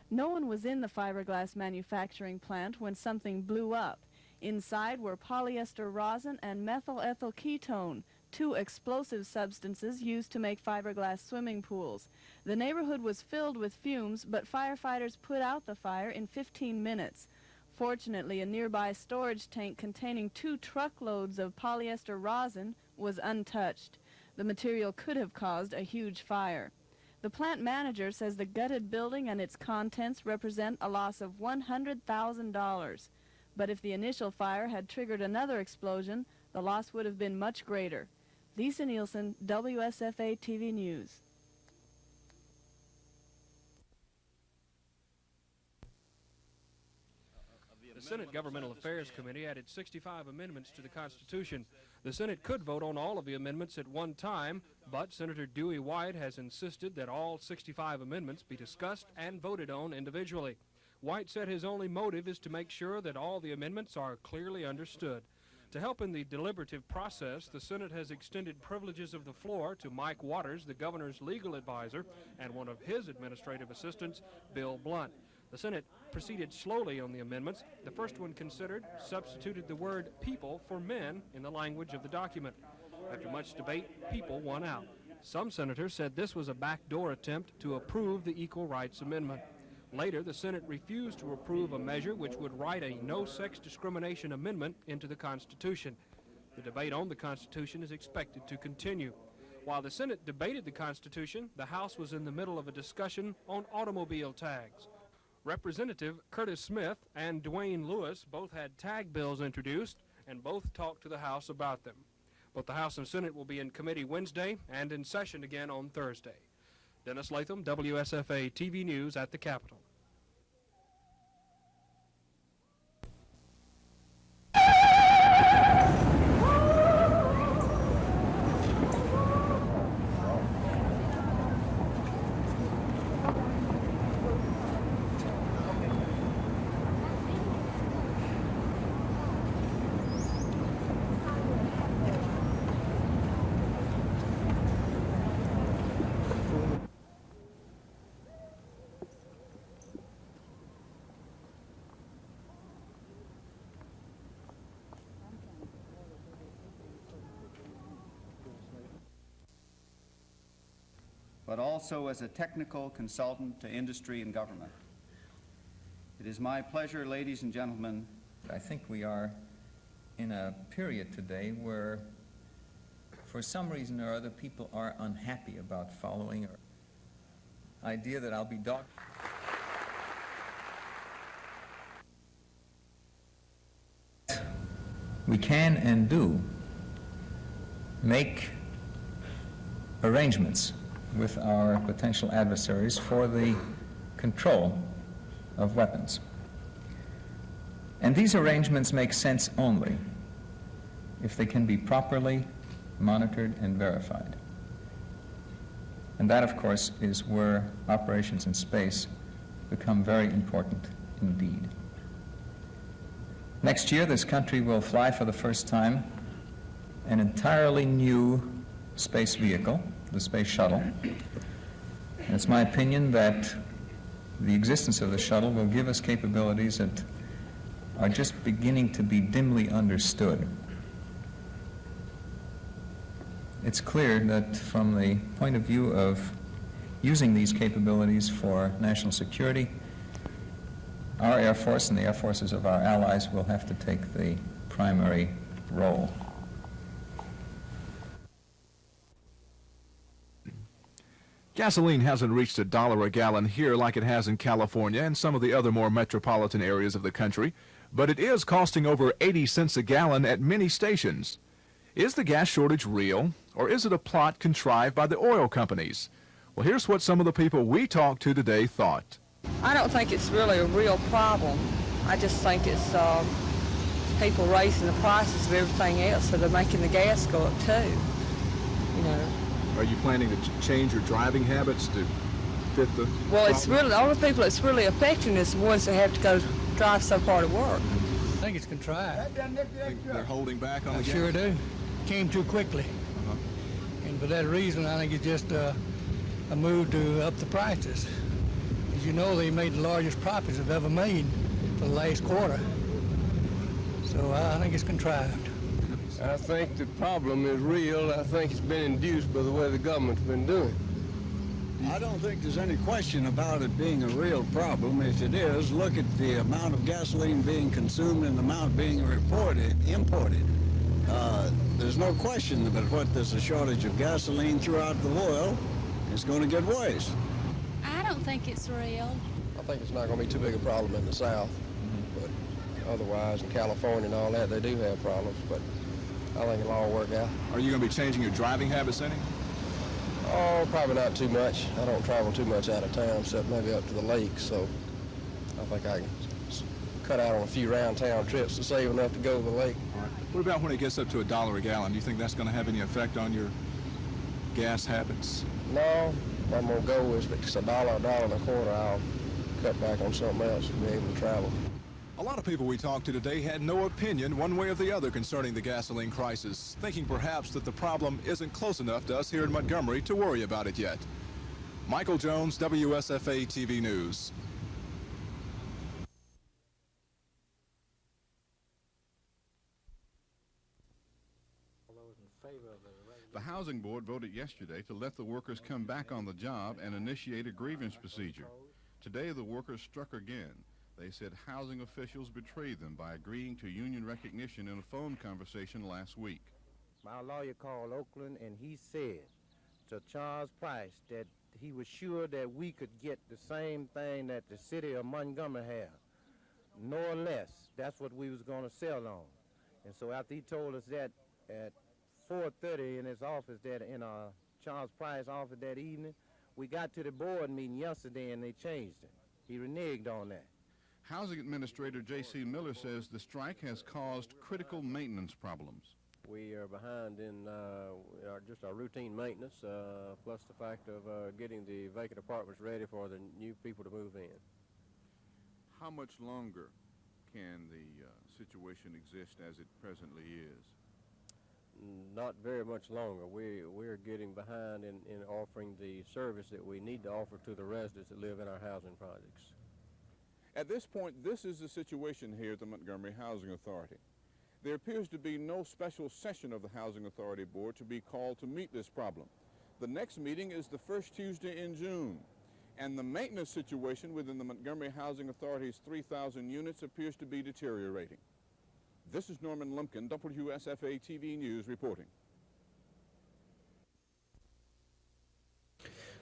No one was in the fiberglass manufacturing plant when something blew up. Inside were polyester rosin and methyl ethyl ketone, two explosive substances used to make fiberglass swimming pools. The neighborhood was filled with fumes, but firefighters put out the fire in 15 minutes. Fortunately, a nearby storage tank containing 2 truckloads of polyester rosin was untouched. The material could have caused a huge fire. The plant manager says the gutted building and its contents represent a loss of $100,000. But if the initial fire had triggered another explosion, the loss would have been much greater. Lisa Nielsen, WSFA TV News. The Senate Governmental Affairs Committee added 65 amendments to the Constitution. The Senate could vote on all of the amendments at one time, but Senator Dewey White has insisted that all 65 amendments be discussed and voted on individually. White said his only motive is to make sure that all the amendments are clearly understood. To help in the deliberative process, the Senate has extended privileges of the floor to Mike Waters, the governor's legal advisor, and one of his administrative assistants, Bill Blunt. The Senate proceeded slowly on the amendments. The first one considered substituted the word people for men in the language of the document. After much debate, people won out. Some senators said this was a backdoor attempt to approve the Equal Rights Amendment. Later, the Senate refused to approve a measure which would write a no-sex discrimination amendment into the Constitution. The debate on the Constitution is expected to continue. While the Senate debated the Constitution, the House was in the middle of a discussion on automobile tags. Representative Curtis Smith and Dwayne Lewis both had tag bills introduced and both talked to the House about them. Both the House and Senate will be in committee Wednesday and in session again on Thursday. Dennis Latham, WSFA TV News at the Capitol. but also as a technical consultant to industry and government. It is my pleasure, ladies and gentlemen. I think we are in a period today where, for some reason or other, people are unhappy about following an idea that I'll be We can and do make arrangements with our potential adversaries for the control of weapons. And these arrangements make sense only if they can be properly monitored and verified. And that, of course, is where operations in space become very important indeed. Next year, this country will fly for the first time an entirely new space vehicle, the Space Shuttle. And it's my opinion that the existence of the shuttle will give us capabilities that are just beginning to be dimly understood. It's clear that from the point of view of using these capabilities for national security, our Air Force and the Air Forces of our allies will have to take the primary role. Gasoline hasn't reached $1 a gallon here like it has in California and some of the other more metropolitan areas of the country, but it is costing over 80 cents a gallon at many stations. Is the gas shortage real, or is it a plot contrived by the oil companies? Well, here's what some of the people we talked to today thought. I don't think it's really a real problem. I just think it's people raising the prices of everything else, so they're making the gas go up too, you know. Are you planning to change your driving habits to fit the Well, it's really, the only people it's really affecting is the ones that have to go drive so far to work. I think it's contrived. think they're holding back on I the gas? sure do. Came too quickly. And for that reason, I think it's just a move to up the prices. As you know, they made the largest profits they've ever made for the last quarter. So I think it's contrived. I think the problem is real. I think it's been induced by the way the government's been doing. I don't think there's any question about it being a real problem. If it is, look at the amount of gasoline being consumed and the amount being imported. There's no question that what there's a shortage of gasoline throughout the world. It's going to get worse. I don't think it's real. I think it's not going to be too big a problem in the South, but otherwise in California and all that, they do have problems, but I think it'll all work out. Are you going to be changing your driving habits any? Oh, probably not too much. I don't travel too much out of town, except maybe up to the lake, so I think I can cut out on a few round-town trips to save enough to go to the lake. All right. What about when it gets up to $1 a gallon? Do you think that's going to have any effect on your gas habits? No, if I'm going to go with it's $1, $1.25, I'll cut back on something else to be able to travel. A lot of people we talked to today had no opinion one way or the other concerning the gasoline crisis, thinking perhaps that the problem isn't close enough to us here in Montgomery to worry about it yet. Michael Jones, WSFA TV News. The Housing Board voted yesterday to let the workers come back on the job and initiate a grievance procedure. Today, the workers struck again. They said housing officials betrayed them by agreeing to union recognition in a phone conversation last week. My lawyer called Oakland, and he said to Charles Price that he was sure that we could get the same thing that the city of Montgomery have, no less. That's what we was going to sell on. And so after he told us that at 4:30 in his office, that in Charles Price's office that evening, we got to the board meeting yesterday and they changed it. He reneged on that. Housing Administrator J.C. Miller says the strike has caused critical maintenance problems. We are behind in just our routine maintenance, plus the fact of getting the vacant apartments ready for the new people to move in. How much longer can the situation exist as it presently is? Not very much longer. We're getting behind in offering the service that we need to offer to the residents that live in our housing projects. At this point, this is the situation here at the Montgomery Housing Authority. There appears to be no special session of the Housing Authority Board to be called to meet this problem. The next meeting is the first Tuesday in June, and the maintenance situation within the Montgomery Housing Authority's 3,000 units appears to be deteriorating. This is Norman Lumpkin, WSFA TV News reporting.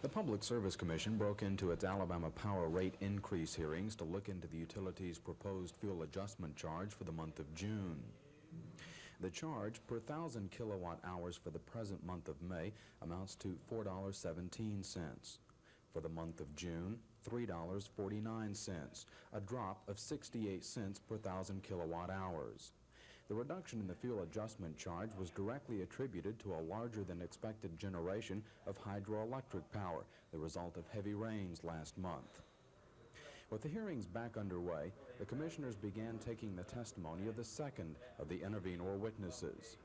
The Public Service Commission broke into its Alabama power rate increase hearings to look into the utility's proposed fuel adjustment charge for the month of June. The charge per 1,000 kilowatt hours for the present month of May amounts to $4.17. For the month of June, $3.49, a drop of 68 cents per 1,000 kilowatt hours. The reduction in the fuel adjustment charge was directly attributed to a larger than expected generation of hydroelectric power, the result of heavy rains last month. With the hearings back underway, the commissioners began taking the testimony of the second of the intervenor witnesses.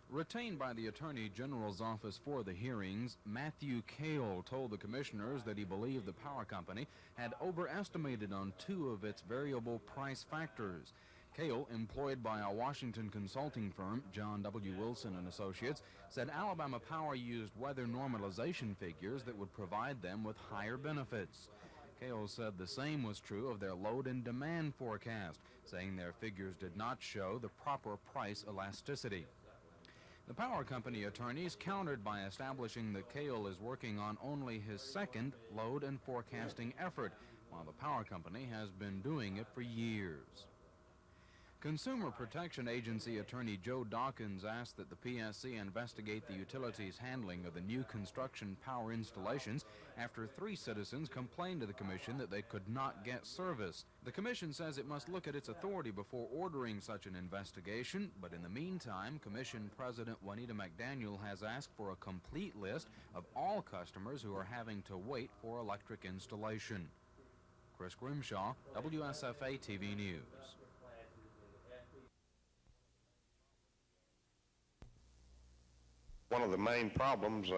Retained by the Attorney General's office for the hearings, Matthew Cale told the commissioners that he believed the power company had overestimated on two of its variable price factors. Cale, employed by a Washington consulting firm, John W. Wilson and Associates, said Alabama Power used weather normalization figures that would provide them with higher benefits. Cale said the same was true of their load and demand forecast, saying their figures did not show the proper price elasticity. The power company attorneys countered by establishing that Cale is working on only his second load and forecasting effort, while the power company has been doing it for years. Consumer Protection Agency Attorney Joe Dawkins asked that the PSC investigate the utility's handling of the new construction power installations after 3 citizens complained to the commission that they could not get service. The commission says it must look at its authority before ordering such an investigation, but in the meantime, Commission President Juanita McDaniel has asked for a complete list of all customers who are having to wait for electric installation. Chris Grimshaw, WSFA TV News. One of the main problems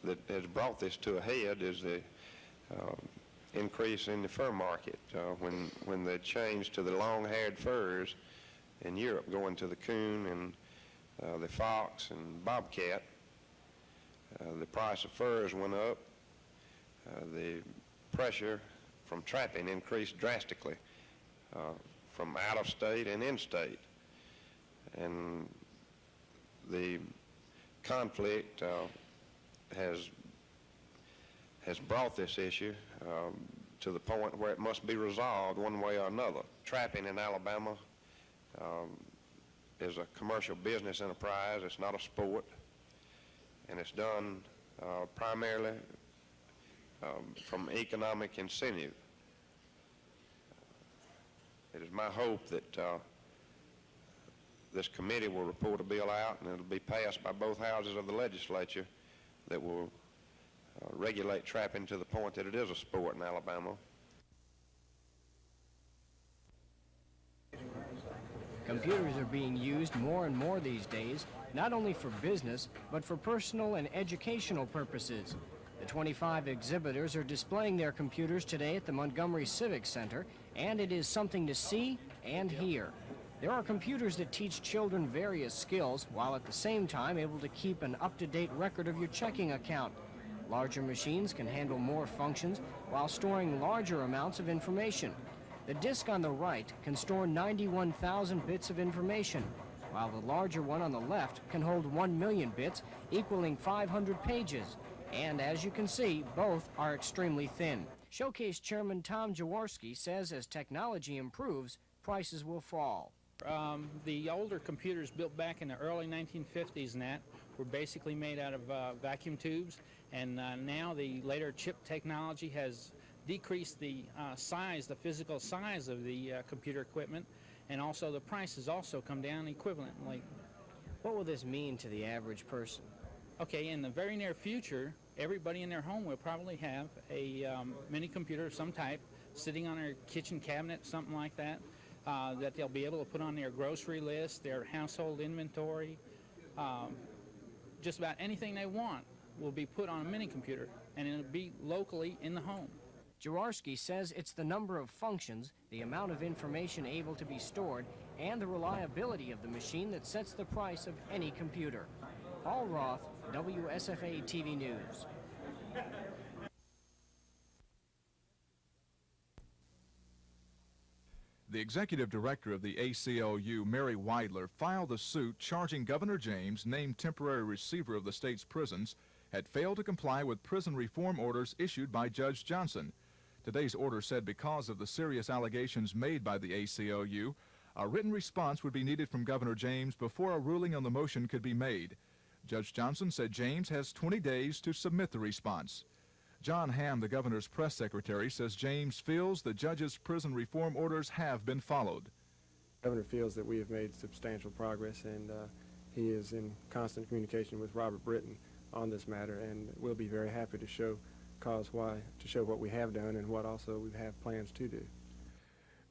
that has brought this to a head is the increase in the fur market when they changed to the long-haired furs in Europe, going to the coon and the fox and bobcat. The price of furs went up. The pressure from trapping increased drastically from out of state and in state. And the conflict has brought this issue to the point where it must be resolved one way or another. Trapping in Alabama is a commercial business enterprise. It's not a sport, and it's done primarily from economic incentive. It is my hope that this committee will report a bill out, and it'll be passed by both houses of the legislature that will regulate trapping to the point that it is a sport in Alabama. Computers are being used more and more these days, not only for business, but for personal and educational purposes. The 25 exhibitors are displaying their computers today at the Montgomery Civic Center, and it is something to see and hear. There are computers that teach children various skills, while at the same time able to keep an up-to-date record of your checking account. Larger machines can handle more functions while storing larger amounts of information. The disk on the right can store 91,000 bits of information, while the larger one on the left can hold 1 million bits, equaling 500 pages. And as you can see, both are extremely thin. Showcase Chairman Tom Jaworski says as technology improves, prices will fall. The older computers built back in the early 1950s and that were basically made out of vacuum tubes, and now the later chip technology has decreased the size, the physical size of the computer equipment, and also the price has also come down equivalently. What will this mean to the average person? Okay, in the very near future, everybody in their home will probably have a mini computer of some type sitting on their kitchen cabinet, something like that, that they'll be able to put on their grocery list, their household inventory. Just about anything they want will be put on a mini computer, and it'll be locally in the home. Jaworski says it's the number of functions, the amount of information able to be stored, and the reliability of the machine that sets the price of any computer. Paul Roth, WSFA TV News. The executive director of the ACLU, Mary Weidler, filed a suit charging Governor James, named temporary receiver of the state's prisons, had failed to comply with prison reform orders issued by Judge Johnson. Today's order said because of the serious allegations made by the ACLU, a written response would be needed from Governor James before a ruling on the motion could be made. Judge Johnson said James has 20 days to submit the response. John Hamm, the governor's press secretary, says James feels the judge's prison reform orders have been followed. The governor feels that we have made substantial progress, and he is in constant communication with Robert Britton on this matter, and we'll be very happy to show what we have done and what also we have plans to do.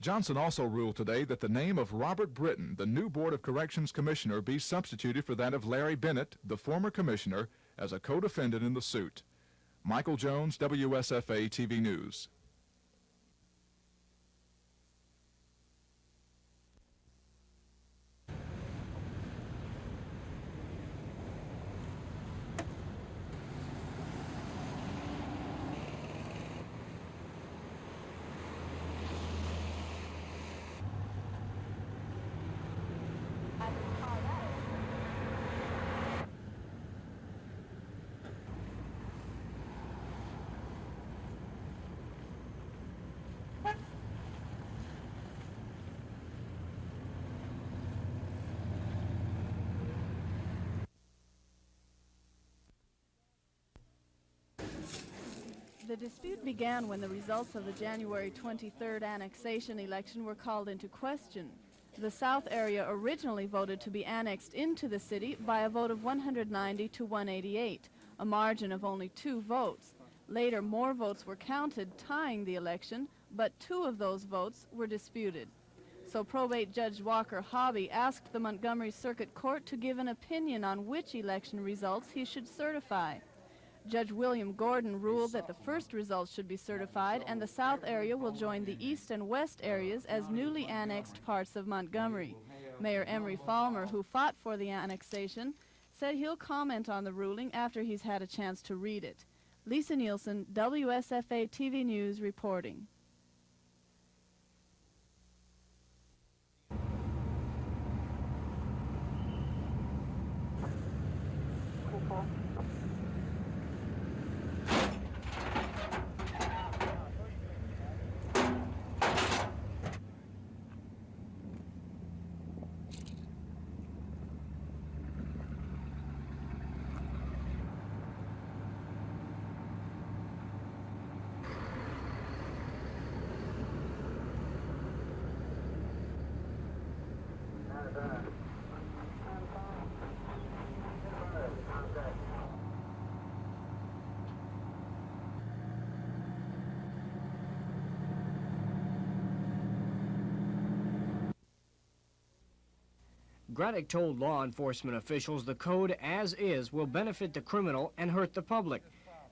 Johnson also ruled today that the name of Robert Britton, the new Board of Corrections Commissioner, be substituted for that of Larry Bennett, the former commissioner, as a co-defendant in the suit. Michael Jones, WSFA TV News. The dispute began when the results of the January 23rd annexation election were called into question. The South area originally voted to be annexed into the city by a vote of 190 to 188, a margin of only 2 votes. Later, more votes were counted, tying the election, but 2 of those votes were disputed. So probate Judge Walker Hobby asked the Montgomery Circuit Court to give an opinion on which election results he should certify. Judge William Gordon ruled that the first results should be certified and the South area will join the East and West areas as newly annexed parts of Montgomery. Mayor Emery Falmer, who fought for the annexation, said he'll comment on the ruling after he's had a chance to read it. Lisa Nielsen, WSFA TV News reporting. Graddick told law enforcement officials the code as is will benefit the criminal and hurt the public.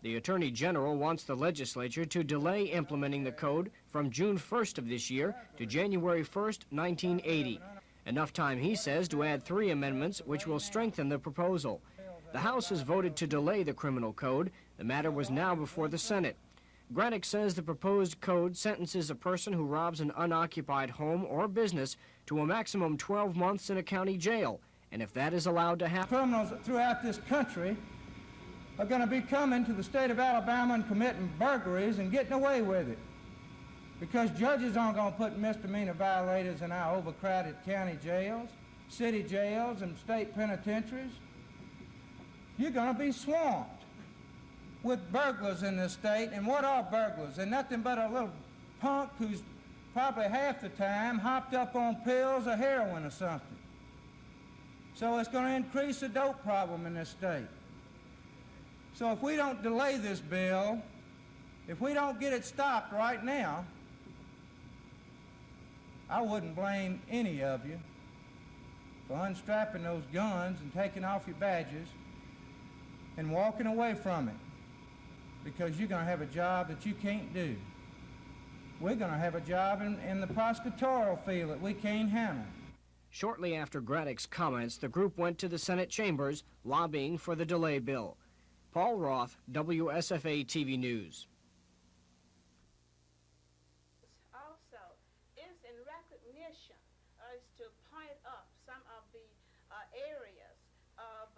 The Attorney General wants the legislature to delay implementing the code from June 1st of this year to January 1st, 1980. Enough time, he says, to add 3 amendments which will strengthen the proposal. The House has voted to delay the criminal code. The matter was now before the Senate. Graddick says the proposed code sentences a person who robs an unoccupied home or business to a maximum 12 months in a county jail. And if that is allowed to happen... Criminals throughout this country are going to be coming to the state of Alabama and committing burglaries and getting away with it. Because judges aren't going to put misdemeanor violators in our overcrowded county jails, city jails, and state penitentiaries. You're going to be swamped with burglars in this state. And what are burglars? They're nothing but a little punk who's probably half the time hopped up on pills or heroin or something. So it's going to increase the dope problem in this state. So if we don't delay this bill, if we don't get it stopped right now, I wouldn't blame any of you for unstrapping those guns and taking off your badges and walking away from it, because you're going to have a job that you can't do. We're going to have a job in the prosecutorial field that we can't handle. Shortly after Graddick's comments, the group went to the Senate chambers lobbying for the delay bill. Paul Roth, WSFA TV News. Also is in recognition is to point up some of the areas of,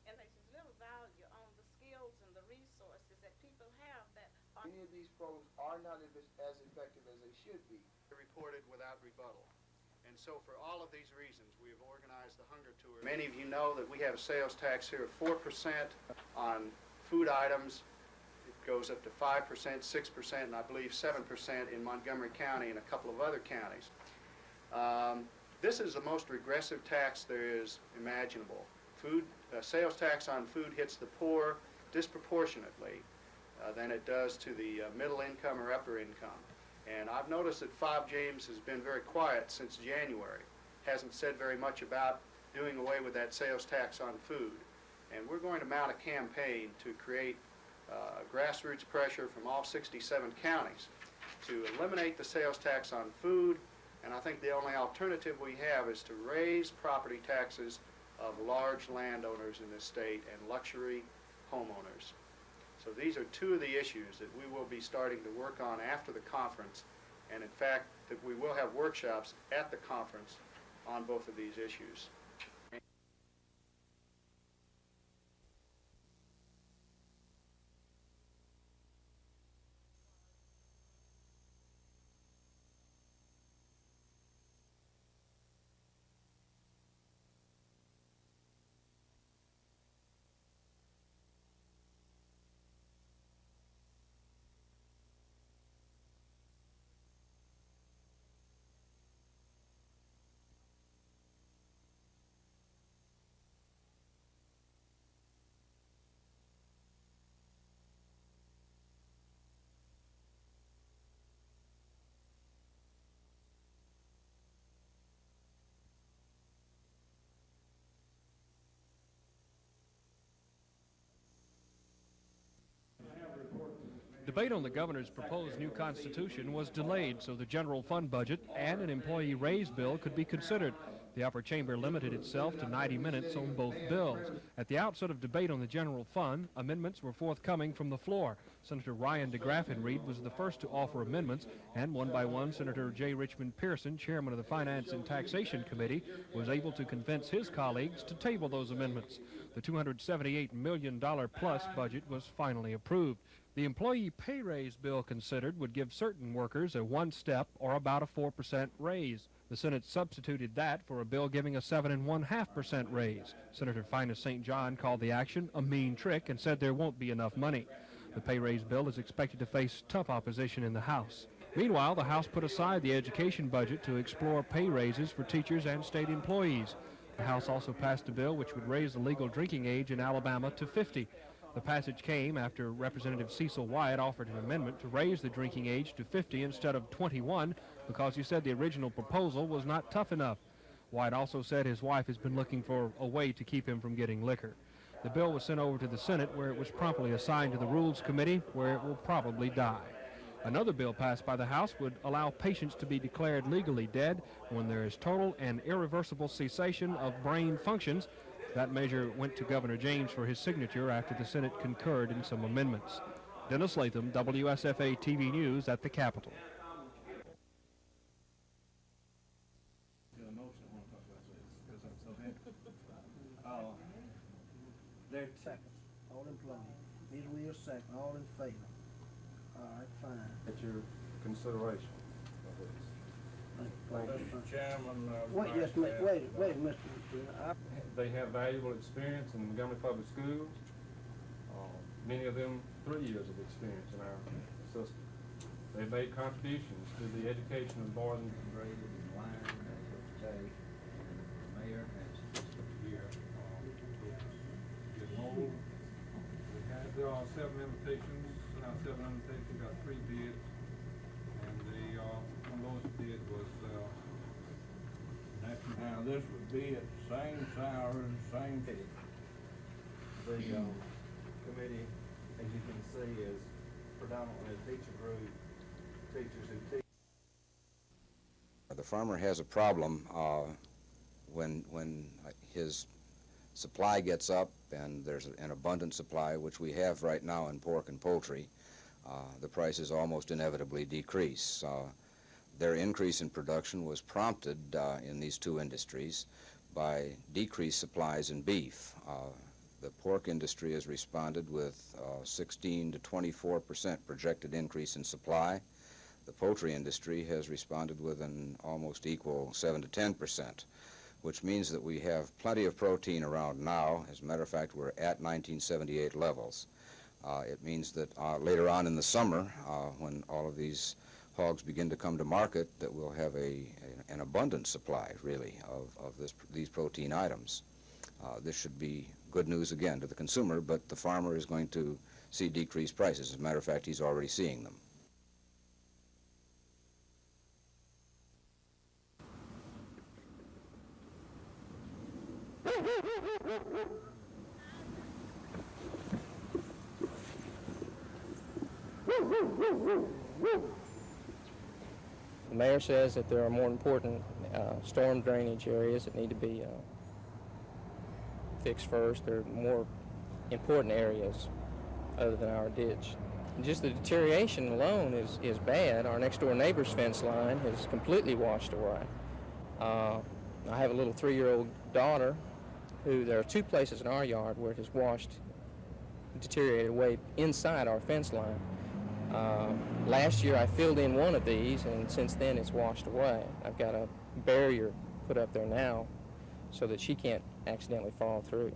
and there's little value on the skills and the resources that people have that are... Many of these programs are not as effective as they should be. Reported without rebuttal. And so for all of these reasons, we have organized the Hunger Tour. Many of you know that we have a sales tax here of 4% on food items. It goes up to 5%, 6%, and I believe 7% in Montgomery County and a couple of other counties. This is the most regressive tax there is imaginable. Sales tax on food hits the poor disproportionately than it does to the middle income or upper income. And I've noticed that 5 James has been very quiet since January. Hasn't said very much about doing away with that sales tax on food. And we're going to mount a campaign to create grassroots pressure from all 67 counties to eliminate the sales tax on food. And I think the only alternative we have is to raise property taxes of large landowners in this state and luxury homeowners. So these are 2 of the issues that we will be starting to work on after the conference, and in fact that we will have workshops at the conference on both of these issues. Debate on the governor's proposed new constitution was delayed so the general fund budget and an employee raise bill could be considered. The upper chamber limited itself to 90 minutes on both bills. At the outset of debate on the general fund, amendments were forthcoming from the floor. Senator Ryan DeGraffenreid was the first to offer amendments, and one by one, Senator J. Richmond Pearson, chairman of the Finance and Taxation Committee, was able to convince his colleagues to table those amendments. The $278 million plus budget was finally approved. The employee pay raise bill considered would give certain workers a one-step or about a 4% raise. The Senate substituted that for a bill giving a 7.5% raise. Senator Finus St. John called the action a mean trick and said there won't be enough money. The pay raise bill is expected to face tough opposition in the House. Meanwhile, the House put aside the education budget to explore pay raises for teachers and state employees. The House also passed a bill which would raise the legal drinking age in Alabama to 50. The passage came after Representative Cecil Wyatt offered an amendment to raise the drinking age to 50 instead of 21 because he said the original proposal was not tough enough. Wyatt also said his wife has been looking for a way to keep him from getting liquor. The bill was sent over to the Senate, where it was promptly assigned to the Rules Committee, where it will probably die. Another bill passed by the House would allow patients to be declared legally dead when there is total and irreversible cessation of brain functions. That measure went to Governor James for his signature after the Senate concurred in some amendments. Dennis Latham, WSFA TV News at the Capitol. They're second. All in play. Ms. Wheels second. All in favor. All right, fine. At your consideration of this. Mr. Chairman, wait, Mr. They have valuable experience in Montgomery Public Schools. Many of them 3 years of experience in our system. They've made contributions to the education of boys and Brady and Lyon as of today, and the mayor has here. There are 7 invitations. Now 7 invitations. We got 3 bids, and the lowest bid was. Now this would be at the same salary, same fee. The committee, as you can see, is predominantly a teacher group, teachers who teach. The farmer has a problem when his supply gets up and there's an abundant supply, which we have right now in pork and poultry. The prices almost inevitably decrease. Their increase in production was prompted in these two industries by decreased supplies in beef. The pork industry has responded with 16 to 24% projected increase in supply. The poultry industry has responded with an almost equal 7 to 10%, which means that we have plenty of protein around now. As a matter of fact, we're at 1978 levels. It means that later on in the summer, when all of these hogs begin to come to market, that we'll have an abundant supply, really, of these protein items. This should be good news again to the consumer, but the farmer is going to see decreased prices. As a matter of fact, he's already seeing them. The mayor says that there are more important storm drainage areas that need to be fixed first. There are more important areas other than our ditch. Just the deterioration alone is bad. Our next door neighbor's fence line is completely washed away. I have a little 3-year-old daughter who, there are 2 places in our yard where it has deteriorated away inside our fence line. Last year I filled in one of these, and since then it's washed away. I've got a barrier put up there now so that she can't accidentally fall through.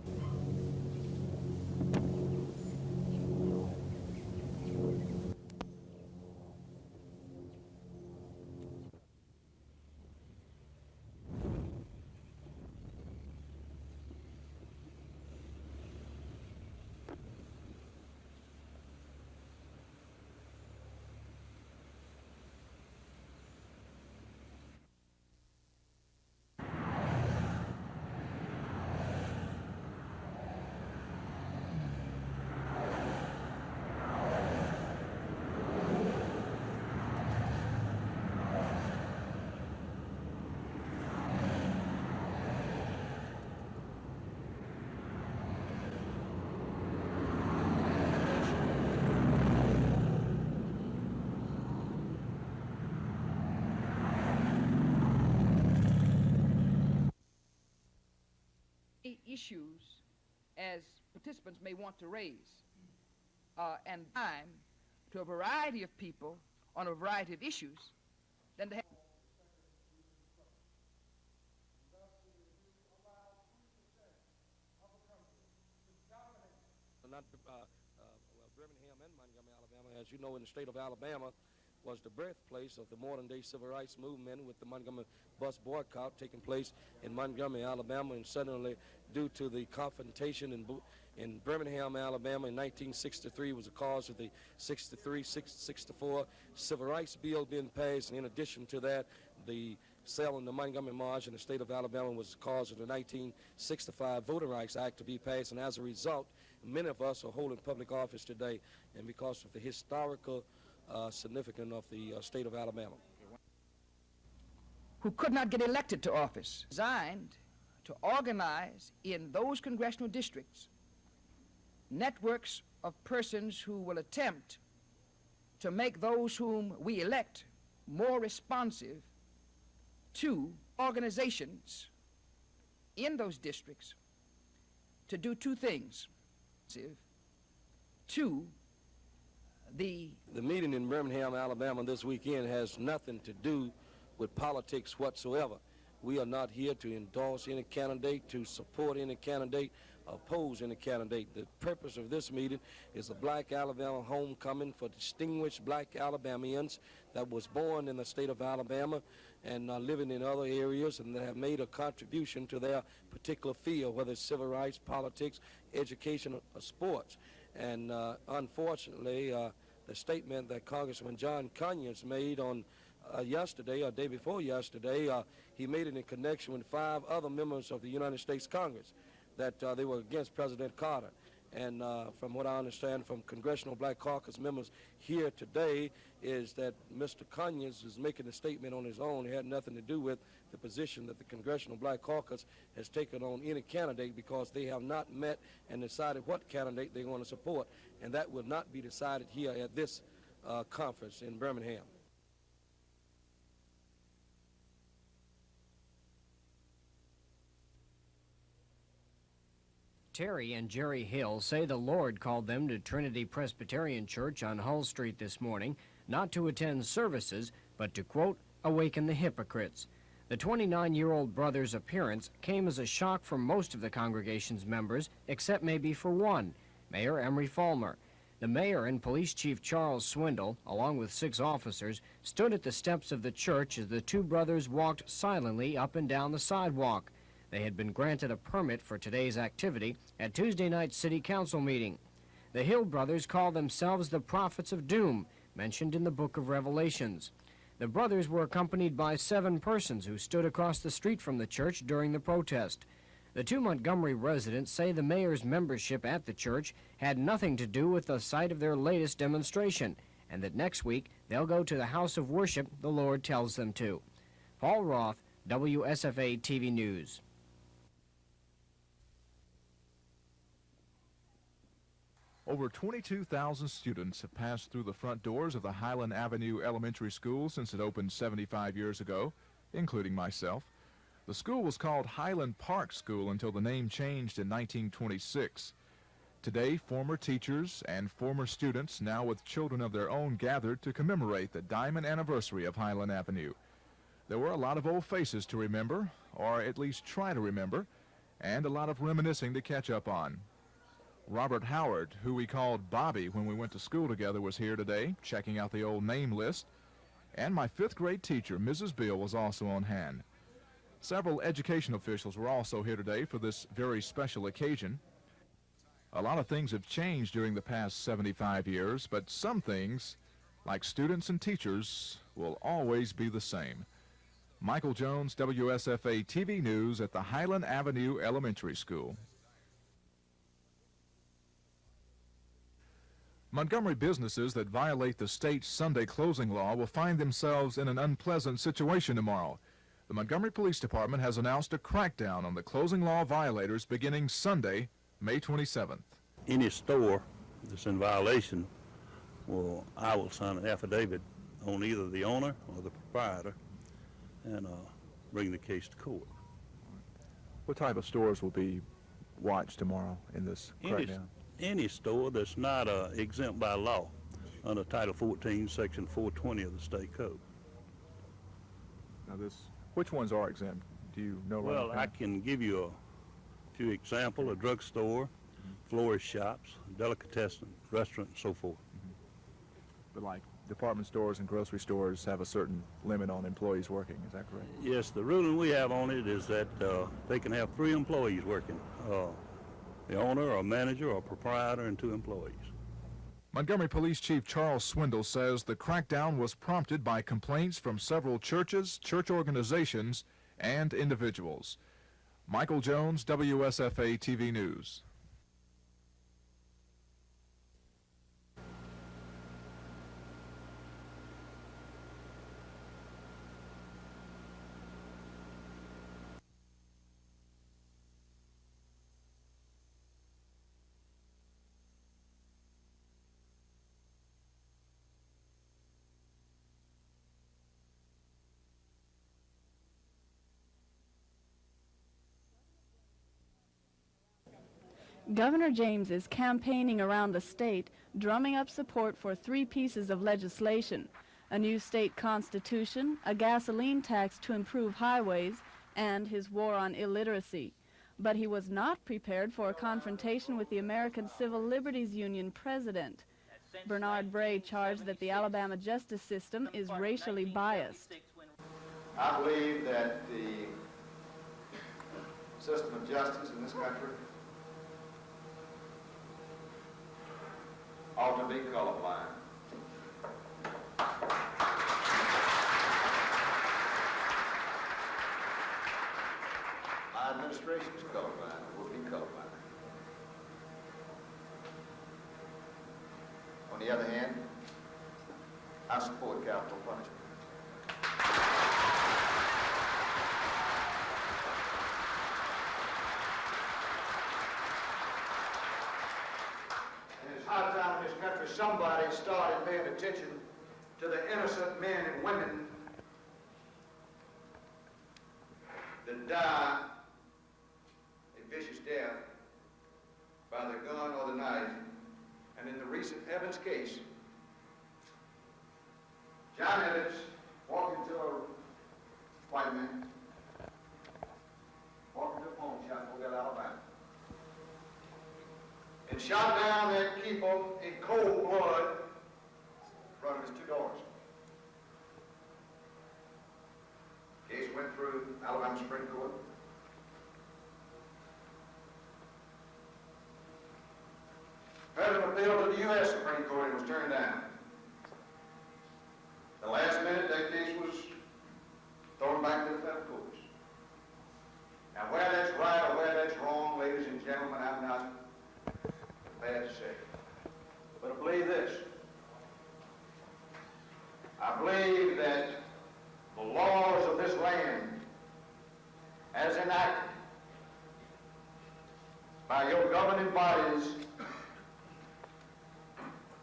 many issues as participants may want to raise, and time to a variety of people on a variety of issues, than to have. Birmingham and Montgomery, Alabama, as you know, in the state of Alabama, was the birthplace of the modern-day civil rights movement, with the Montgomery bus boycott taking place in Montgomery, Alabama, and suddenly, due to the confrontation in Birmingham, Alabama in 1963, was the cause of the 63-64 Civil Rights Bill being passed, and in addition to that, the sale in the Montgomery March in the state of Alabama was the cause of the 1965 Voting Rights Act to be passed, and as a result, many of us are holding public office today, and because of the historical significance of the state of Alabama. Who could not get elected to office, designed to organize in those congressional districts networks of persons who will attempt to make those whom we elect more responsive to organizations in those districts to do two things. To the meeting in Birmingham, Alabama this weekend has nothing to do with politics whatsoever. We are not here to endorse any candidate, to support any candidate, oppose any candidate. The purpose of this meeting is a Black Alabama homecoming for distinguished Black Alabamians that was born in the state of Alabama and are living in other areas and that have made a contribution to their particular field, whether it's civil rights, politics, education, or sports. And unfortunately, the statement that Congressman John Conyers made on yesterday, or day before yesterday, he made it in connection with 5 other members of the United States Congress, that they were against President Carter. And from what I understand from Congressional Black Caucus members here today is that Mr. Conyers is making a statement on his own. It had nothing to do with the position that the Congressional Black Caucus has taken on any candidate, because they have not met and decided what candidate they want to support. And that will not be decided here at this conference in Birmingham. Terry and Jerry Hill say the Lord called them to Trinity Presbyterian Church on Hull Street this morning, not to attend services, but to, quote, awaken the hypocrites. The 29-year-old brother's appearance came as a shock for most of the congregation's members, except maybe for one, Mayor Emery Fulmer. The mayor and police chief Charles Swindle, along with 6 officers, stood at the steps of the church as the 2 brothers walked silently up and down the sidewalk. They had been granted a permit for today's activity at Tuesday night's city council meeting. The Hill brothers call themselves the prophets of doom, mentioned in the book of Revelations. The brothers were accompanied by 7 persons who stood across the street from the church during the protest. The 2 Montgomery residents say the mayor's membership at the church had nothing to do with the site of their latest demonstration, and that next week they'll go to the house of worship the Lord tells them to. Paul Roth, WSFA TV News. Over 22,000 students have passed through the front doors of the Highland Avenue Elementary School since it opened 75 years ago, including myself. The school was called Highland Park School until the name changed in 1926. Today, former teachers and former students, now with children of their own, gathered to commemorate the diamond anniversary of Highland Avenue. There were a lot of old faces to remember, or at least try to remember, and a lot of reminiscing to catch up on. Robert Howard, who we called Bobby when we went to school together, was here today, checking out the old name list. And my 5th grade teacher, Mrs. Bill, was also on hand. Several education officials were also here today for this very special occasion. A lot of things have changed during the past 75 years, but some things, like students and teachers, will always be the same. Michael Jones, WSFA TV News at the Highland Avenue Elementary School. Montgomery businesses that violate the state's Sunday closing law will find themselves in an unpleasant situation tomorrow. The Montgomery Police Department has announced a crackdown on the closing law violators beginning Sunday, May 27th. Any store that's in violation, I will sign an affidavit on either the owner or the proprietor and bring the case to court. What type of stores will be watch tomorrow in this crackdown? Any store that's not exempt by law under Title 14, Section 420 of the state code. Now which ones are exempt? Do you know? Well, I can give you a few examples: a drugstore, florist shops, delicatessen, restaurant, and so forth. But like department stores and grocery stores have a certain limit on employees working, is that correct? Yes, the ruling we have on it is that they can have 3 employees working, the owner or manager or proprietor and 2 employees. Montgomery Police Chief Charles Swindle says the crackdown was prompted by complaints from several churches, church organizations, and individuals. Michael Jones, WSFA TV News. Governor James is campaigning around the state, drumming up support for 3 pieces of legislation: a new state constitution, a gasoline tax to improve highways, and his war on illiteracy. But he was not prepared for a confrontation with the American Civil Liberties Union president. Bernard Bray charged that the Alabama justice system is racially biased. I believe that the system of justice in this country ought to be colorblind. My administration is colorblind. It will be colorblind. On the other hand, I support capital punishment. High time in this country somebody started paying attention to the innocent men and women that die a vicious death by the gun or the knife. And in the recent Evans case, John Evans walked into a white man, walked into a pawn shop in Mobile, Alabama, and shot down that keeper in cold blood in front of his 2 daughters. Case went through Alabama Supreme Court. Had an appeal to the U.S. Supreme Court and was turned down. The last minute, that case was thrown back to the federal courts. Now, where that's right or where that's wrong, ladies and gentlemen, I'm not bad to say. But I believe this. I believe that the laws of this land, as enacted by your governing bodies,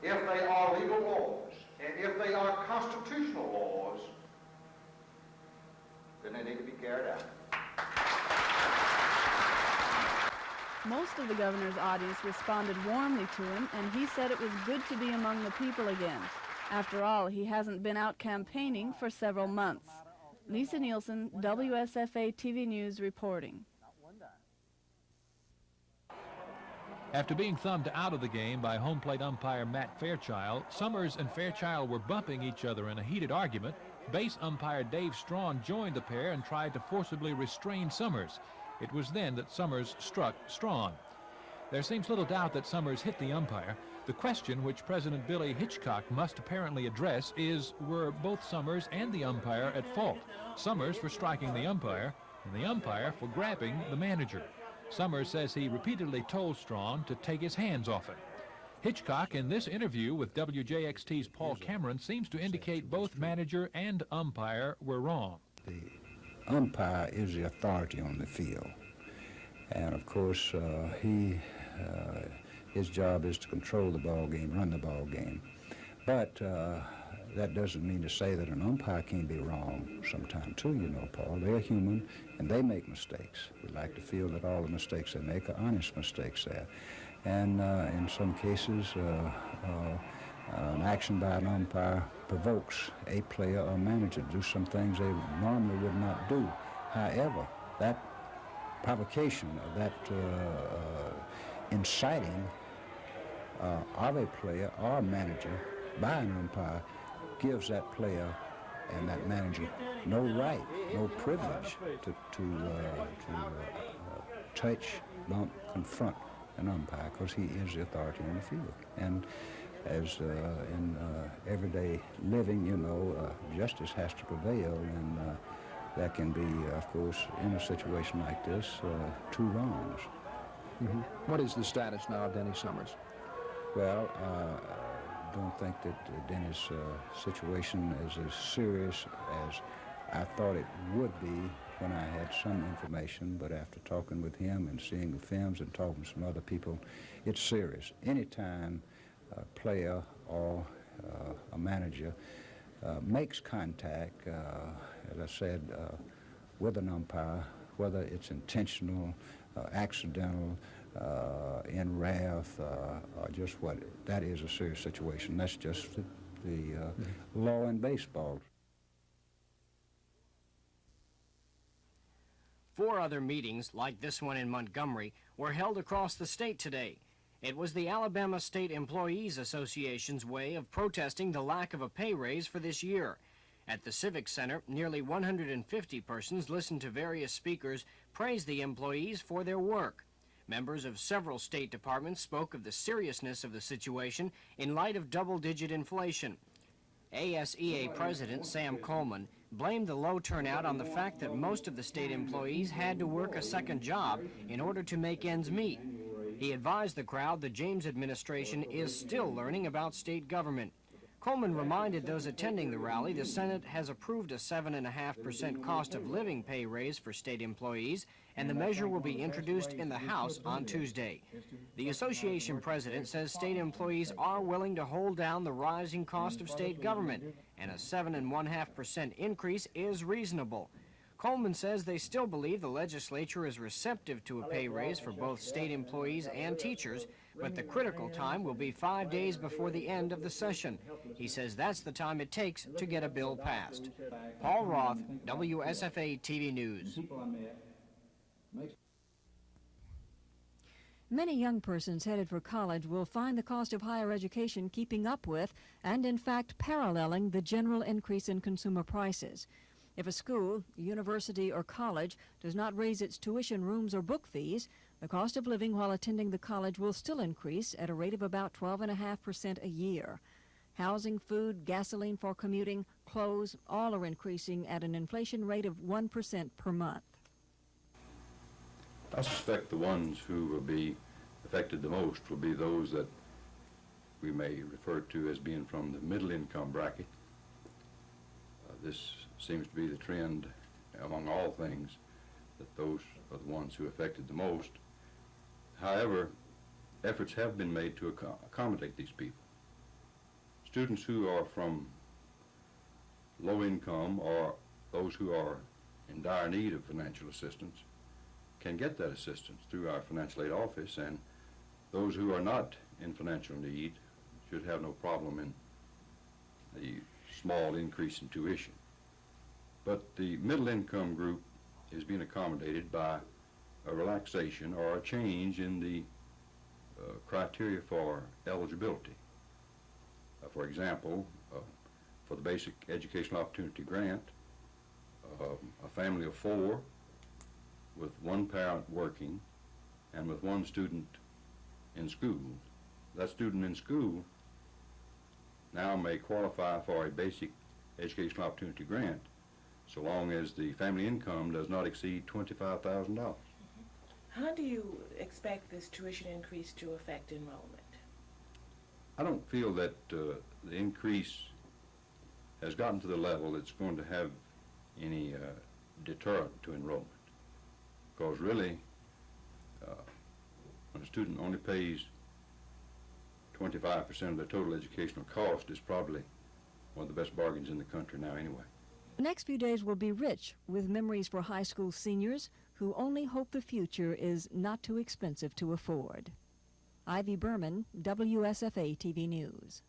if they are legal laws, and if they are constitutional laws, then they need to be carried out. Most of the governor's audience responded warmly to him, and he said it was good to be among the people again. After all, he hasn't been out campaigning for several months. Lisa Nielsen, WSFA TV News reporting. After being thumbed out of the game by home plate umpire Matt Fairchild, Summers and Fairchild were bumping each other in a heated argument. Base umpire Dave Strawn joined the pair and tried to forcibly restrain Summers. It was then that Summers struck Strawn. There seems little doubt that Summers hit the umpire. The question which President Billy Hitchcock must apparently address is, were both Summers and the umpire at fault? Summers for striking the umpire, and the umpire for grabbing the manager. Summers says he repeatedly told Strawn to take his hands off him. Hitchcock, in this interview with WJXT's Paul Cameron, seems to indicate both manager and umpire were wrong. The umpire is the authority on the field. And of course, his job is to control the ball game, run the ball game. But that doesn't mean to say that an umpire can't be wrong sometime too, you know, Paul. They're human, and they make mistakes. We like to feel that all the mistakes they make are honest mistakes there. And in some cases, an action by an umpire provokes a player or manager to do some things they normally would not do. However, that provocation or that inciting of a player or a manager by an umpire gives that player and that manager no right, no privilege to touch, bump, confront an umpire, because he is the authority on the field. And as in everyday living, you know, justice has to prevail, and there can be, of course, in a situation like this, two wrongs. Mm-hmm. What is the status now of Denny Summers? Well, don't think that Denny's situation is as serious as I thought it would be when I had some information, but after talking with him and seeing the films and talking to some other people, it's serious. Anytime a player or a manager makes contact, as I said, with an umpire, whether it's intentional, accidental, in wrath, or just what, that is a serious situation. That's just the law in baseball. 4 other meetings, like this one in Montgomery, were held across the state today. It was the Alabama State Employees Association's way of protesting the lack of a pay raise for this year. At the Civic Center, nearly 150 persons listened to various speakers praise the employees for their work. Members of several state departments spoke of the seriousness of the situation in light of double-digit inflation. ASEA President Sam Coleman blamed the low turnout on the fact that most of the state employees had to work a second job in order to make ends meet. He advised the crowd the James administration is still learning about state government. Coleman reminded those attending the rally the Senate has approved a 7.5% cost of living pay raise for state employees, and the measure will be introduced in the House on Tuesday. The association president says state employees are willing to hold down the rising cost of state government, and a 7.5% increase is reasonable. Coleman says they still believe the legislature is receptive to a pay raise for both state employees and teachers, but the critical time will be 5 days before the end of the session. He says that's the time it takes to get a bill passed. Paul Roth, WSFA TV News. Many young persons headed for college will find the cost of higher education keeping up with and, in fact, paralleling the general increase in consumer prices. If a school, university, or college does not raise its tuition, rooms, or book fees, the cost of living while attending the college will still increase at a rate of about 12.5% a year. Housing, food, gasoline for commuting, clothes, all are increasing at an inflation rate of 1% per month. I suspect the ones who will be affected the most will be those that we may refer to as being from the middle income bracket. This seems to be the trend among all things, that those are the ones who are affected the most. However, efforts have been made to accommodate these people. Students who are from low income or those who are in dire need of financial assistance can get that assistance through our financial aid office, and those who are not in financial need should have no problem in the small increase in tuition. But the middle income group is being accommodated by a relaxation or a change in the criteria for eligibility. For example, for the Basic Educational Opportunity Grant, a family of 4 with 1 parent working and with 1 student in school, that student in school now may qualify for a Basic Educational Opportunity Grant so long as the family income does not exceed $25,000. How do you expect this tuition increase to affect enrollment? I don't feel that the increase has gotten to the level that's going to have any deterrent to enrollment. Because really, when a student only pays 25% of their total educational cost, is probably one of the best bargains in the country now anyway. The next few days will be rich with memories for high school seniors who only hope the future is not too expensive to afford. Ivy Berman, WSFA TV News.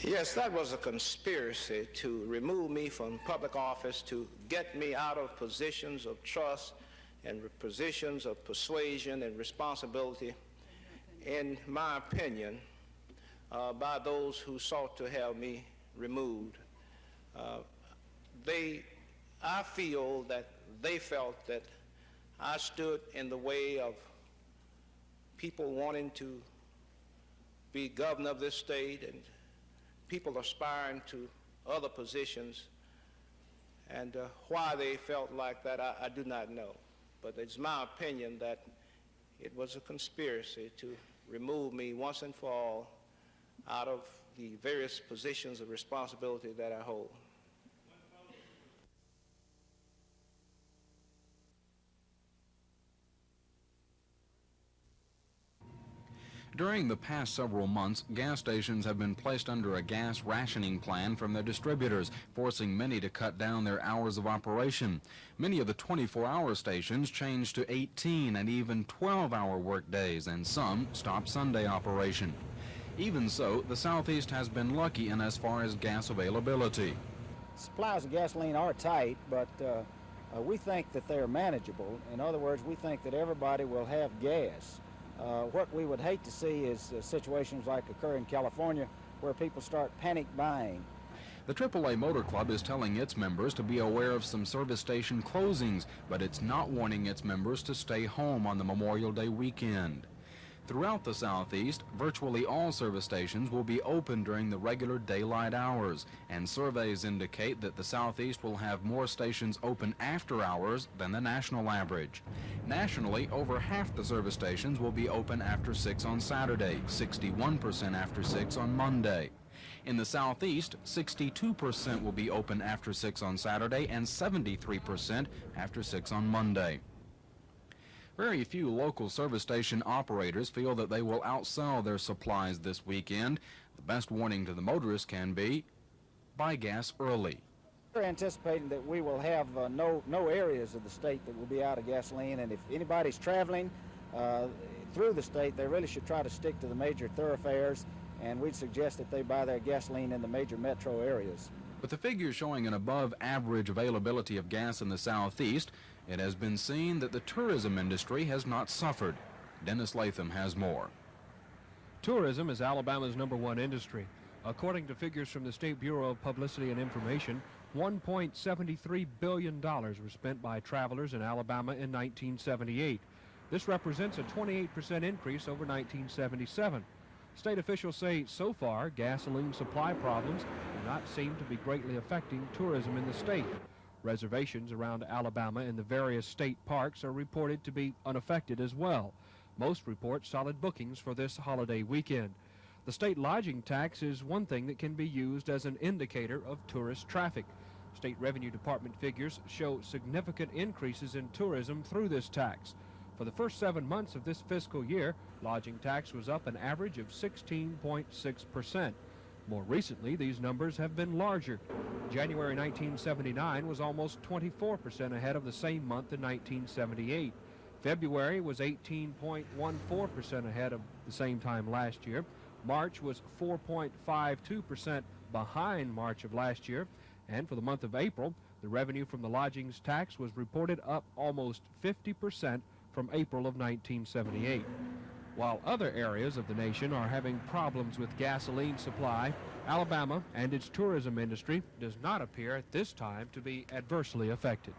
Yes, that was a conspiracy to remove me from public office, to get me out of positions of trust and positions of persuasion and responsibility, in my opinion, by those who sought to have me removed. I feel that they felt that I stood in the way of people wanting to be governor of this state and people aspiring to other positions, and why they felt like that, I do not know. But it's my opinion that it was a conspiracy to remove me once and for all out of the various positions of responsibility that I hold. During the past several months, gas stations have been placed under a gas rationing plan from their distributors, forcing many to cut down their hours of operation. Many of the 24-hour stations changed to 18 and even 12-hour work days, and some stopped Sunday operation. Even so, the Southeast has been lucky in as far as gas availability. Supplies of gasoline are tight, but we think that they're manageable. In other words, we think that everybody will have gas. What we would hate to see is situations like occur in California where people start panic buying. The AAA Motor Club is telling its members to be aware of some service station closings, but it's not warning its members to stay home on the Memorial Day weekend. Throughout the Southeast, virtually all service stations will be open during the regular daylight hours, and surveys indicate that the Southeast will have more stations open after hours than the national average. Nationally, over half the service stations will be open after 6 on Saturday, 61% after 6 on Monday. In the Southeast, 62% will be open after 6 on Saturday and 73% after 6 on Monday. Very few local service station operators feel that they will outsell their supplies this weekend. The best warning to the motorists can be, buy gas early. We're anticipating that we will have no areas of the state that will be out of gasoline, and if anybody's traveling through the state, they really should try to stick to the major thoroughfares, and we'd suggest that they buy their gasoline in the major metro areas. With the figures showing an above-average availability of gas in the Southeast, it has been seen that the tourism industry has not suffered. Dennis Latham has more. Tourism is Alabama's #1 industry. According to figures from the State Bureau of Publicity and Information, $1.73 billion were spent by travelers in Alabama in 1978. This represents a 28% increase over 1977. State officials say so far gasoline supply problems do not seem to be greatly affecting tourism in the state. Reservations around Alabama in the various state parks are reported to be unaffected as well. Most report solid bookings for this holiday weekend. The state lodging tax is one thing that can be used as an indicator of tourist traffic. State Revenue Department figures show significant increases in tourism through this tax. For the first 7 months of this fiscal year, lodging tax was up an average of 16.6%. More recently, these numbers have been larger. January 1979 was almost 24% ahead of the same month in 1978. February was 18.14% ahead of the same time last year. March was 4.52% behind March of last year. And for the month of April, the revenue from the lodgings tax was reported up almost 50% from April of 1978. While other areas of the nation are having problems with gasoline supply, Alabama and its tourism industry does not appear at this time to be adversely affected.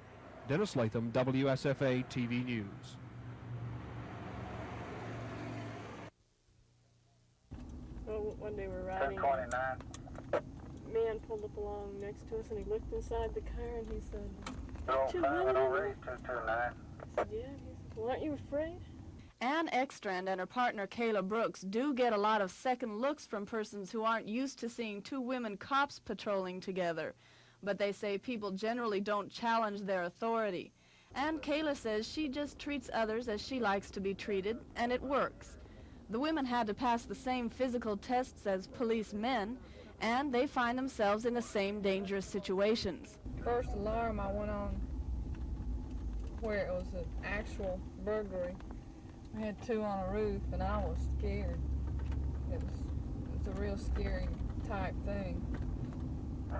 Dennis Latham, WSFA TV News. Well, one day we're riding, a man pulled up along next to us and he looked inside the car and he said, "Two women?" I said, "Yeah." He said, "Well, aren't you afraid?" Ann Ekstrand and her partner Kayla Brooks do get a lot of second looks from persons who aren't used to seeing two women cops patrolling together. But they say people generally don't challenge their authority. And Kayla says she just treats others as she likes to be treated, and it works. The women had to pass the same physical tests as policemen, and they find themselves in the same dangerous situations. First alarm I went on where it was an actual burglary. I had two on a roof, and I was scared. It's a real scary type thing. We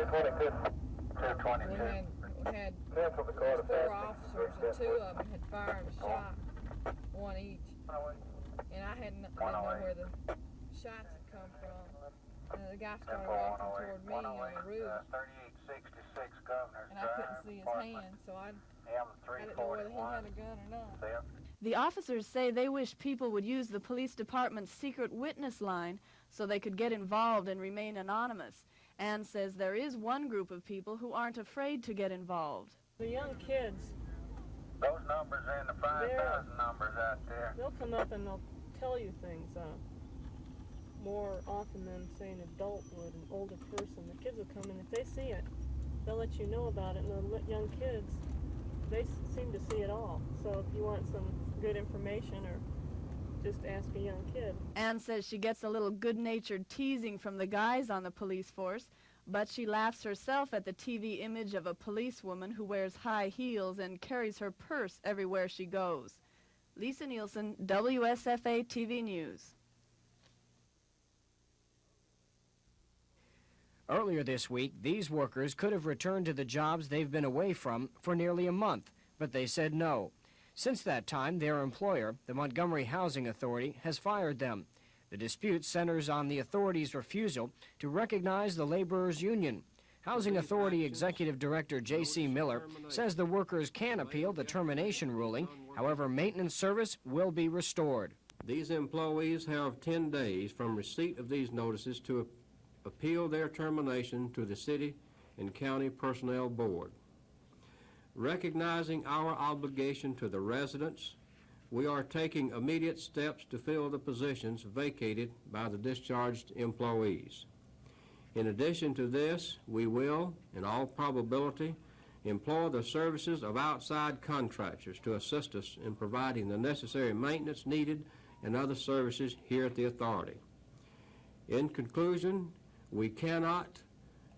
had 4 officers, and 2 of them had fired a shot, 1 each. And I didn't know where the shots had come from. And the guy started walking toward me on the roof. And I couldn't see his hand, so I didn't know whether he had a gun or not. The officers say they wish people would use the police department's secret witness line so they could get involved and remain anonymous. Ann says there is one group of people who aren't afraid to get involved. The young kids, those numbers are in the 5,000 numbers out there. They'll come up and they'll tell you things more often than, say, an adult would, an older person. The kids will come in. If they see it, they'll let you know about it. And the young kids, they seem to see it all. So if you want some good information, or just ask a young kid. Ann says she gets a little good-natured teasing from the guys on the police force, but she laughs herself at the TV image of a policewoman who wears high heels and carries her purse everywhere she goes. Lisa Nielsen, WSFA TV News. Earlier this week, these workers could have returned to the jobs they've been away from for nearly a month, but they said no. Since that time, their employer, the Montgomery Housing Authority, has fired them. The dispute centers on the authority's refusal to recognize the laborers' union. Housing Authority Executive Director J.C. Miller says the workers can appeal the termination ruling. However, maintenance service will be restored. These employees have 10 days from receipt of these notices to appeal their termination to the City and County Personnel Board. Recognizing our obligation to the residents, we are taking immediate steps to fill the positions vacated by the discharged employees. In addition to this, we will, in all probability, employ the services of outside contractors to assist us in providing the necessary maintenance needed and other services here at the authority. In conclusion, we cannot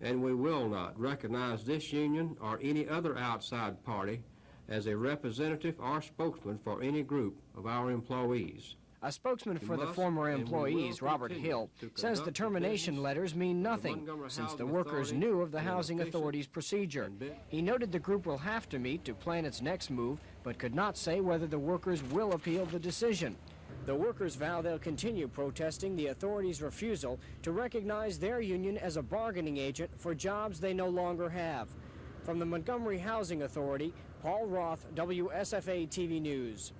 and we will not recognize this union or any other outside party as a representative or spokesman for any group of our employees. A spokesman for the former employees, Robert Hill, says the termination letters mean nothing since the workers knew of the Housing Authority's procedure. He noted the group will have to meet to plan its next move, but could not say whether the workers will appeal the decision. The workers vow they'll continue protesting the authorities' refusal to recognize their union as a bargaining agent for jobs they no longer have. From the Montgomery Housing Authority, Paul Roth, WSFA TV News.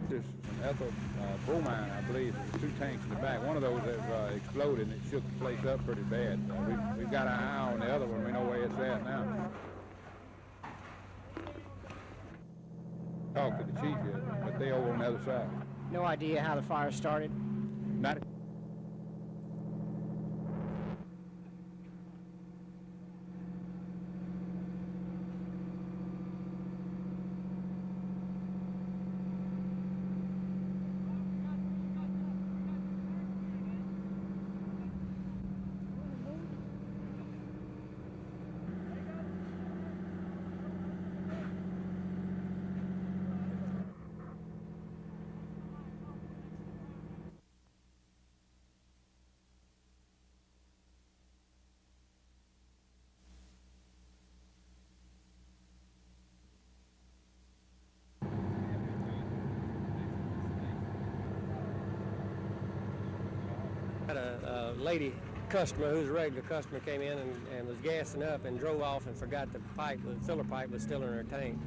This ethyl bromine, I believe, there's 2 tanks in the back. One of those has exploded and it shook the place up pretty bad. We've got an eye on the other one. We know where it's at now. Talk to the chief yet, but they over on the other side. No idea how the fire started? Not Had a lady customer who's a regular customer came in and was gassing up and drove off and forgot the filler pipe was still in her tank.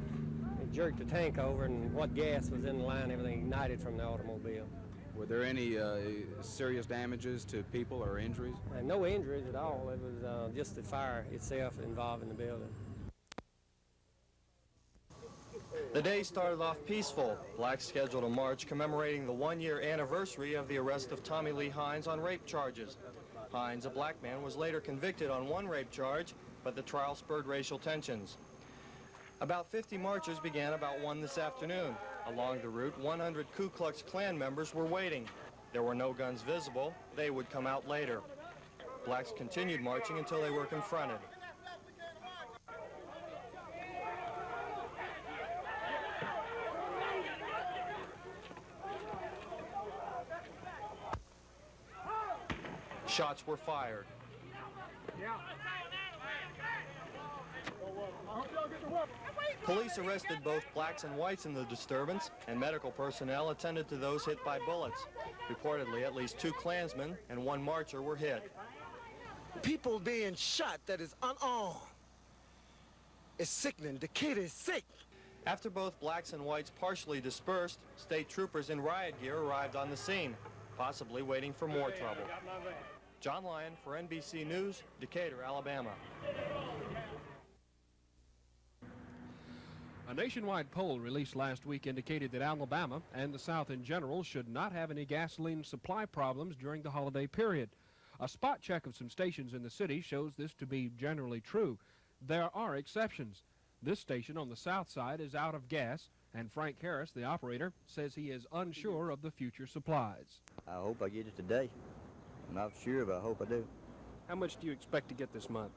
It jerked the tank over and what gas was in the line, everything ignited from the automobile. Were there any serious damages to people or injuries? No injuries at all. It was just the fire itself involved in the building. The day started off peaceful. Blacks scheduled a march commemorating the 1-year anniversary of the arrest of Tommy Lee Hines on rape charges. Hines, a black man, was later convicted on 1 rape charge, but the trial spurred racial tensions. About 50 marchers began about 1 this afternoon. Along the route, 100 Ku Klux Klan members were waiting. There were no guns visible. They would come out later. Blacks continued marching until they were confronted. Shots were fired. Police arrested both blacks and whites in the disturbance, and medical personnel attended to those hit by bullets. Reportedly, at least 2 Klansmen and 1 marcher were hit. People being shot that is unarmed. It's sickening. The kid is sick. After both blacks and whites partially dispersed, state troopers in riot gear arrived on the scene, possibly waiting for more trouble. John Lyon for NBC News, Decatur, Alabama. A nationwide poll released last week indicated that Alabama and the South in general should not have any gasoline supply problems during the holiday period. A spot check of some stations in the city shows this to be generally true. There are exceptions. This station on the south side is out of gas, and Frank Harris, the operator, says he is unsure of the future supplies. I hope I get it today. I'm not sure, but I hope I do. How much do you expect to get this month?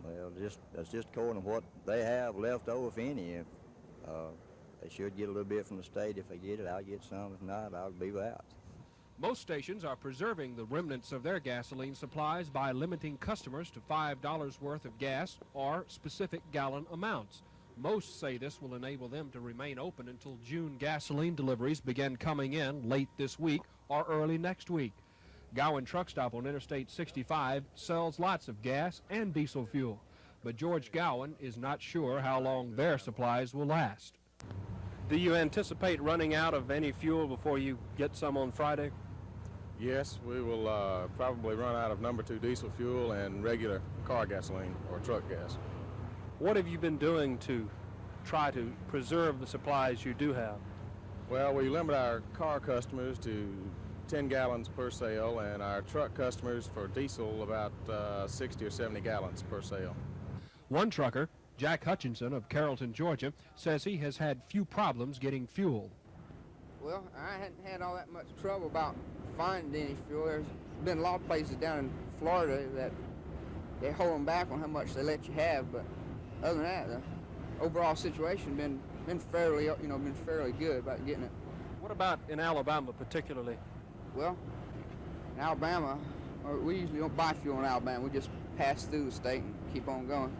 Well, that's just according to what they have left over, if any. They should get a little bit from the state. If they get it, I'll get some. If not, I'll be out. Most stations are preserving the remnants of their gasoline supplies by limiting customers to $5 worth of gas or specific gallon amounts. Most say this will enable them to remain open until June gasoline deliveries begin coming in late this week or early next week. Gowan Truck Stop on Interstate 65 sells lots of gas and diesel fuel, but George Gowan is not sure how long their supplies will last. Do you anticipate running out of any fuel before you get some on Friday? Yes, we will probably run out of number 2 diesel fuel and regular car gasoline or truck gas. What have you been doing to try to preserve the supplies you do have? Well, we limit our car customers to 10 gallons per sale, and our truck customers for diesel about 60 or 70 gallons per sale. One trucker, Jack Hutchinson of Carrollton, Georgia, says he has had few problems getting fuel. Well, I hadn't had all that much trouble about finding any fuel. There's been a lot of places down in Florida that they hold them back on how much they let you have, but other than that, the overall situation been fairly good about getting it. What about in Alabama particularly? Well, in Alabama, we usually don't buy fuel in Alabama. We just pass through the state and keep on going.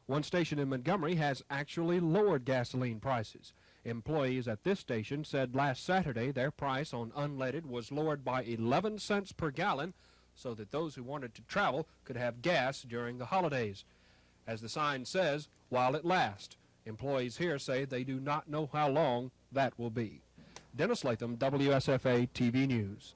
One station in Montgomery has actually lowered gasoline prices. Employees at this station said last Saturday their price on unleaded was lowered by 11 cents per gallon so that those who wanted to travel could have gas during the holidays. As the sign says, while it lasts. Employees here say they do not know how long that will be. Dennis Latham, WSFA TV News.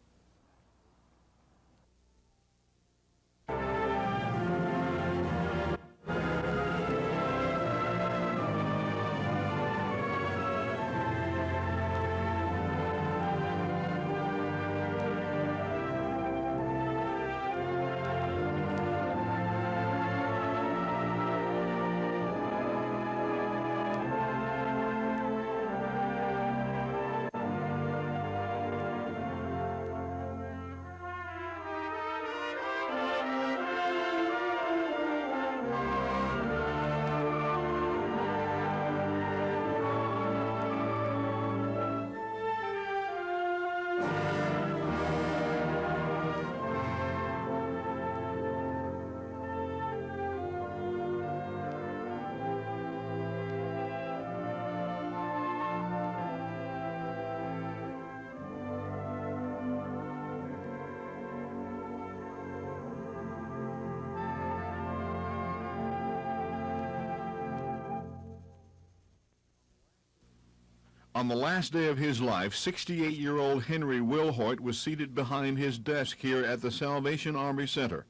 On the last day of his life, 68-year-old Henry Wilhoit was seated behind his desk here at the Salvation Army Center.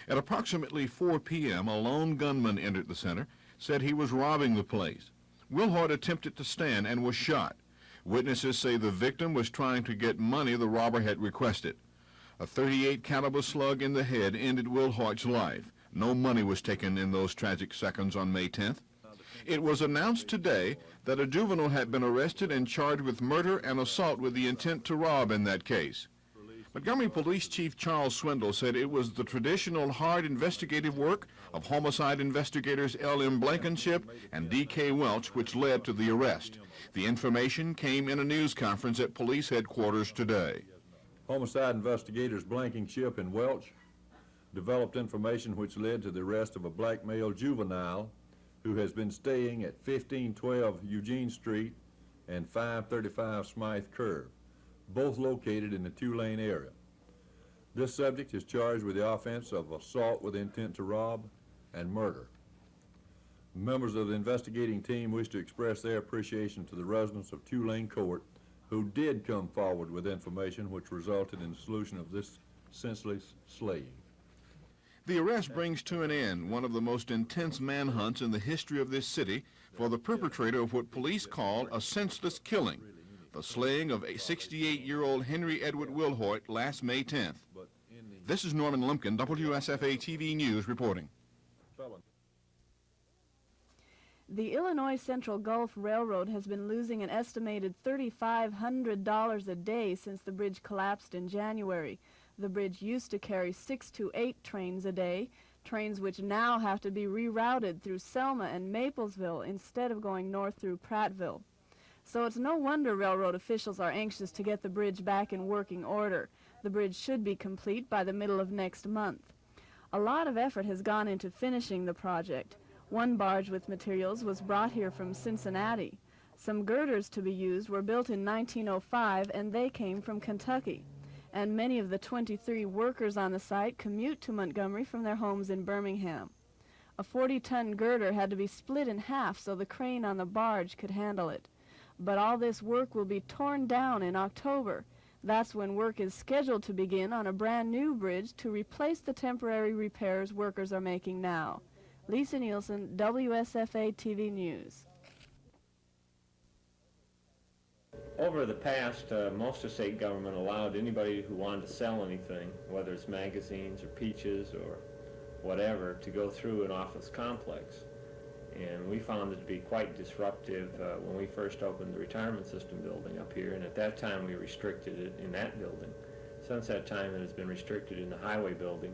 At approximately 4 p.m., a lone gunman entered the center, said he was robbing the place. Wilhoit attempted to stand and was shot. Witnesses say the victim was trying to get money the robber had requested. A .38 caliber slug in the head ended Wilhoit's life. No money was taken in those tragic seconds on May 10th. It was announced today that a juvenile had been arrested and charged with murder and assault with the intent to rob in that case. Montgomery Police Chief Charles Swindle said it was the traditional hard investigative work of homicide investigators L.M. Blankenship and D.K. Welch which led to the arrest. The information came in a news conference at police headquarters today. Homicide investigators Blankenship and Welch developed information which led to the arrest of a black male juvenile who has been staying at 1512 Eugene Street and 535 Smythe Curve, both located in the 2-lane area. This subject is charged with the offense of assault with intent to rob and murder. Members of the investigating team wish to express their appreciation to the residents of 2-Lane Court who did come forward with information which resulted in the solution of this senseless slaying. The arrest brings to an end one of the most intense manhunts in the history of this city for the perpetrator of what police call a senseless killing, the slaying of a 68-year-old Henry Edward Wilhoit last May 10th. This is Norman Lumpkin, WSFA TV News reporting. The Illinois Central Gulf Railroad has been losing an estimated $3,500 a day since the bridge collapsed in January. The bridge used to carry 6 to 8 trains a day, trains which now have to be rerouted through Selma and Maplesville instead of going north through Prattville. So it's no wonder railroad officials are anxious to get the bridge back in working order. The bridge should be complete by the middle of next month. A lot of effort has gone into finishing the project. One barge with materials was brought here from Cincinnati. Some girders to be used were built in 1905, and they came from Kentucky. And many of the 23 workers on the site commute to Montgomery from their homes in Birmingham. A 40-ton girder had to be split in half so the crane on the barge could handle it. But all this work will be torn down in October. That's when work is scheduled to begin on a brand new bridge to replace the temporary repairs workers are making now. Lisa Nielsen, WSFA TV News. Over the past, most of state government allowed anybody who wanted to sell anything, whether it's magazines or peaches or whatever, to go through an office complex. And we found it to be quite disruptive when we first opened the retirement system building up here, and at that time we restricted it in that building. Since that time it has been restricted in the highway building,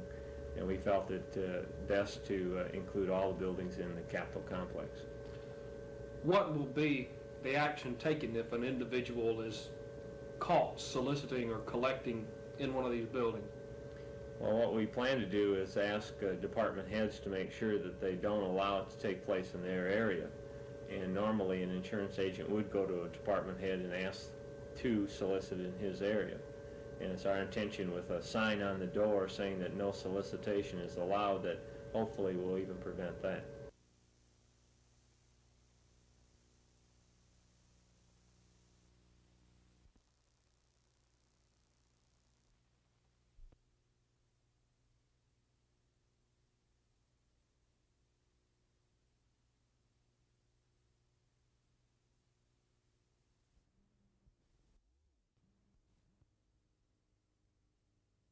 and we felt it best to include all the buildings in the Capitol complex. What will be the action taken if an individual is caught soliciting or collecting in one of these buildings? Well, what we plan to do is ask department heads to make sure that they don't allow it to take place in their area. And normally an insurance agent would go to a department head and ask to solicit in his area. And it's our intention with a sign on the door saying that no solicitation is allowed that hopefully will even prevent that.